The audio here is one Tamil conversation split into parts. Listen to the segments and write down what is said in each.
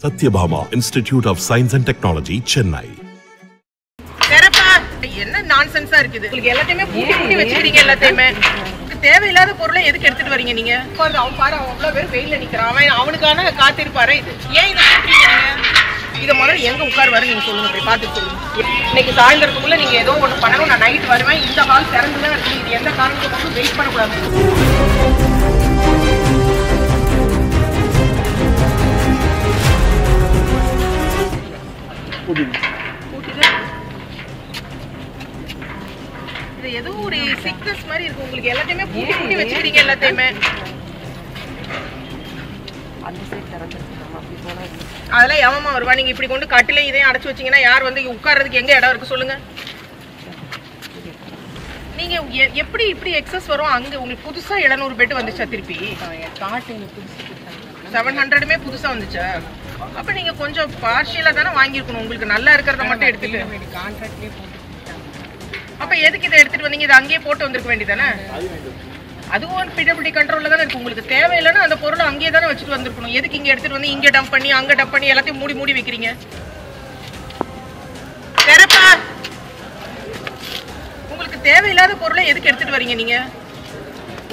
Satyabhama Institute of Science and Technology, Chennai. என்ன நான்சென்ஸா இருக்குது உங்களுக்கு எல்லாத்தையுமே பூட்டி வச்சிருக்கீங்க எல்லாத்தையுமே தேவையில்லாத பொருளை எதுக்கு எடுத்துட்டு வரீங்க நீங்க அவன் பாரு அவன் அவ்வளவு பேர் வெயில்ல நிக்கிறான் அவன் அவனுக்கான காத்திருப்பாரு இது ஏன் இதை பூட்டுறீங்க இதை முதல்ல எங்க உட்காருவாரு நீங்க சொல்லுங்க போய் பார்த்துட்டு சொல்லுங்க இன்னைக்கு சாயந்தரத்துக்குள்ள நீங்க ஏதோ ஒண்ணு பண்ணணும் நான் நைட் வருவேன் இந்த ஹால் திறந்துதான் இருக்கு இது எந்த காரணத்துக்கும் வெயிட் பண்ணக்கூடாது இது ஏதோ ஒரு சிக்னஸ் மாதிரி இருக்கு உங்களுக்கு எல்லாத்தையுமே பூட்டி வச்சிருக்கீங்க எல்லாத்தையுமே அதெல்லாம் எவமா வருவா நீங்க இப்படி கொண்டு கட்டில இதையும் அடைச்சு வச்சீங்கன்னா யார் வந்து உட்கார்றதுக்கு எங்க இடம் இருக்கு சொல்லுங்க நீங்க எப்படி இப்படி எக்ஸஸ் வரும் அங்க உங்களுக்கு புதுசா 700 பெட் வந்துச்சா திருப்பி 700மே புதுசா வந்துச்சா அப்ப நீங்க கொஞ்சம் பார்ஷியலா தானே வாங்கிருக்கணும் உங்களுக்கு நல்லா இருக்கிறத மட்டும் எடுத்துட்டு கான்ட்ராக்ட்லயே போட்டு அப்ப எதுக்கு இதை எடுத்துட்டு வந்தீங்க இதை அங்கேயே போட்டு வந்திருக்க வேண்டியதானே அதுவும் பிடபிள்யூடி கண்ட்ரோல்ல தானே இருக்கு உங்களுக்கு தேவையில்லைன்னா அந்த பொருளை அங்கேயே தானே வச்சுட்டு வந்திருக்கணும் எதுக்கு இங்க எடுத்துட்டு வந்து இங்க டம்ப் பண்ணி அங்க டம்ப் பண்ணி எல்லாத்தையும் மூடி மூடி வைக்கிறீங்க உங்களுக்கு தேவையில்லாத பொருளை எதுக்கு எடுத்துட்டு வரீங்க நீங்க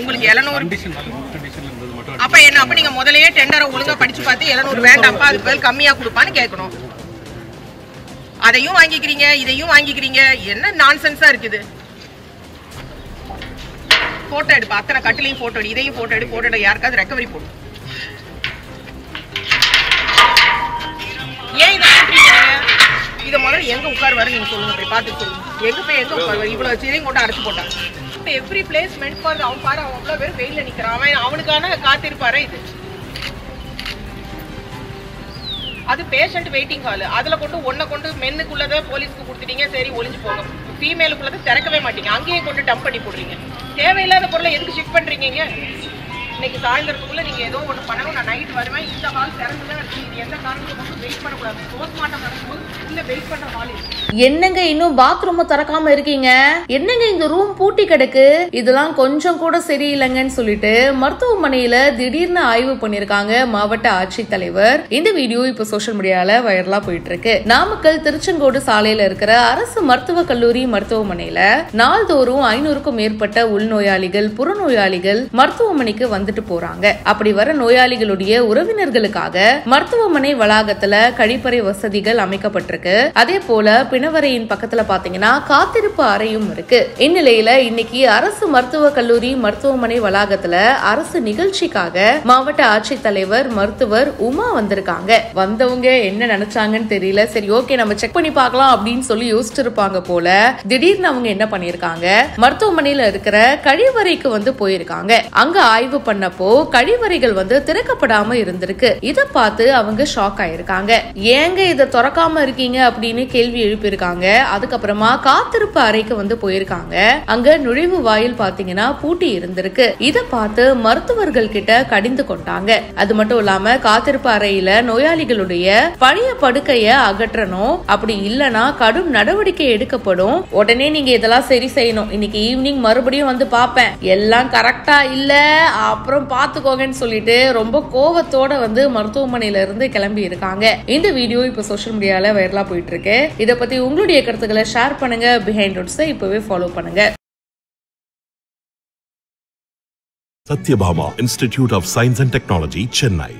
உங்களுக்கு 700 அப்ப என்ன அப்ப நீங்க முதல்லயே டெண்டரை ஒழுங்கா படிச்சு பார்த்து 700 வேண்டாம்ப்பா அதுக்கு பதில் கம்மியா கொடுப்பான்னு கேட்கணும் அதையும் வாங்கிக்கிறீங்க இதையும் வாங்கிக்கிறீங்க என்ன நான்சென்ஸா இருக்குது போட்டோ எடுப்பா அத்தனை கட்டிலையும் போட்டோ எடு இதையும் போட்டோ எடு யாருக்காவது ரெக்கவரி போடு ஏன் இதை இதை முதல்ல எங்க உட்காருவாரு நீங்க சொல்லுங்க போய் பார்த்துட்டு சொல்லுங்க எங்க உட்காருவாரு இவ்வளவு சீரையும் கொண்டு அடைச்சு போட்டாங்க எவ்ரி பிளேஸ்மெண்ட் ஃபார் அவன் பாரு அவன் அவ்வளவு பேர் வெயில்ல நிக்கிறான் அவன் அவனுக்கான காத்திருப்பாரு இது அது பேஷண்ட் வெயிட்டிங் ஹால் அதுல கொண்டு மென்னுக்குள்ளத போலீஸ்க்கு கொடுத்துட்டீங்க சரி ஒளிஞ்சு போங்க ஃபீமேலுக்குள்ளத திறக்கவே மாட்டீங்க அங்கேயே கொண்டு டம்ப் பண்ணி போடுறீங்க தேவையில்லாத பொருளை எதுக்கு ஷிஃப்ட் பண்றீங்க இன்னைக்கு சாயந்தரத்துக்குள்ள நீங்க ஏதோ ஒண்ணு பண்ணணும் நான் நைட் வருவேன் இந்த ஹால் திறந்துதான் இருக்கு இது எந்த காரணத்துக்கும் வெயிட் பண்ணக்கூடாது போஸ்ட்மார்ட்டம் நடக்கும்போது இல்ல வெயிட் பண்ற ஹால் என்னங்க இன்னும் பாத்ரூம் திறக்காம இருக்கீங்க என்னங்க இந்த ரூம் பூட்டி கிடக்கு இதெல்லாம் கொஞ்சம் கூட சரியில்லைங்கன்னு சொல்லிட்டு மருத்துவமனையில திடீர்னு ஆய்வு பண்ணிருக்காங்க மாவட்ட ஆட்சித்தலைவர் இந்த வீடியோ இப்ப சோசியல் மீடியால வைரலா போயிட்டு இருக்கு நாமக்கல் திருச்செங்கோடு சாலையில இருக்கிற அரசு மருத்துவக் கல்லூரி மருத்துவமனையில நாள்தோறும் 500க்கும் மேற்பட்ட உள்நோயாளிகள் புறநோயாளிகள் மருத்துவமனைக்கு வந்துட்டு போறாங்க அப்படி வர நோயாளிகளுடைய உறவினர்களுக்காக மருத்துவமனை வளாகத்துல கழிப்பறை வசதிகள் அமைக்கப்பட்டிருக்கு அதே போல பிணவரையின் பக்கத்துல பாத்தீங்கன்னா காத்திருப்பு அறையும் இருக்கு இந்நிலையில இன்னைக்கு அரசு மருத்துவக் கல்லூரி மருத்துவமனை வளாகத்துல அரசு நிகழ்ச்சிக்காக மாவட்ட ஆட்சித்தலைவர் மருத்துவர் உமா வந்திருக்காங்க வந்தவங்க என்ன நினைச்சாங்கன்னு தெரியல சரி ஓகே நம்ம செக் பண்ணி பார்க்கலாம் அப்படின்னு சொல்லி யோசிச்சிருப்பாங்க போல திடீர்னு அவங்க என்ன பண்ணிருக்காங்க மருத்துவமனையில இருக்கிற கழிவறைக்கு வந்து போயிருக்காங்க அங்க ஆய்வு பண்ணப்போ கழிவறைகள் வந்து திறக்கப்படாம இருந்திருக்கு இத பார்த்து அவங்க ஷாக் ஆயிருக்காங்க ஏங்க இத திறக்காம இருக்கீங்க அப்படின்னு கேள்வி எழுப்பியிருக்காங்க அதுக்கப்புறமா காத்திருப்பு அறைக்கு வந்து போயிருக்காங்க அங்க நுழைவு வாயில் பாத்தீங்கன்னா பூட்டி இருந்திருக்கு இத பார்த்து மருத்துவர்கள் கிட்ட கடிந்து கொண்டாங்க அது மட்டும் இல்லாம காத்திருப்பு அறையில நோயாளிகளுடைய பழைய படுக்கைய அகற்றணும் அப்படி இல்லனா கடும் நடவடிக்கை எடுக்கப்படும் உடனே நீங்க இதெல்லாம் சரி செய்யணும் இன்னைக்கு ஈவினிங் மறுபடியும் வந்து பாப்பேன் எல்லாம் கரெக்டா இல்ல அப்புறம் பாத்துக்கோங்கன்னு சொல்லிட்டு ரொம்ப கோவத்தோட வந்து மருத்துவமனையில இருந்து கிளம்பி இருக்காங்க இந்த வீடியோ இப்ப சோசியல் மீடியால வைரலா போயிட்டு இருக்கு இத பத்தி உங்களுடைய கருத்துக்களை ஷேர் பண்ணுங்க பிஹைண்ட் ரூட்ஸை இப்பவே ஃபாலோ பண்ணுங்க Satyabhama Institute of Science and Technology, Chennai.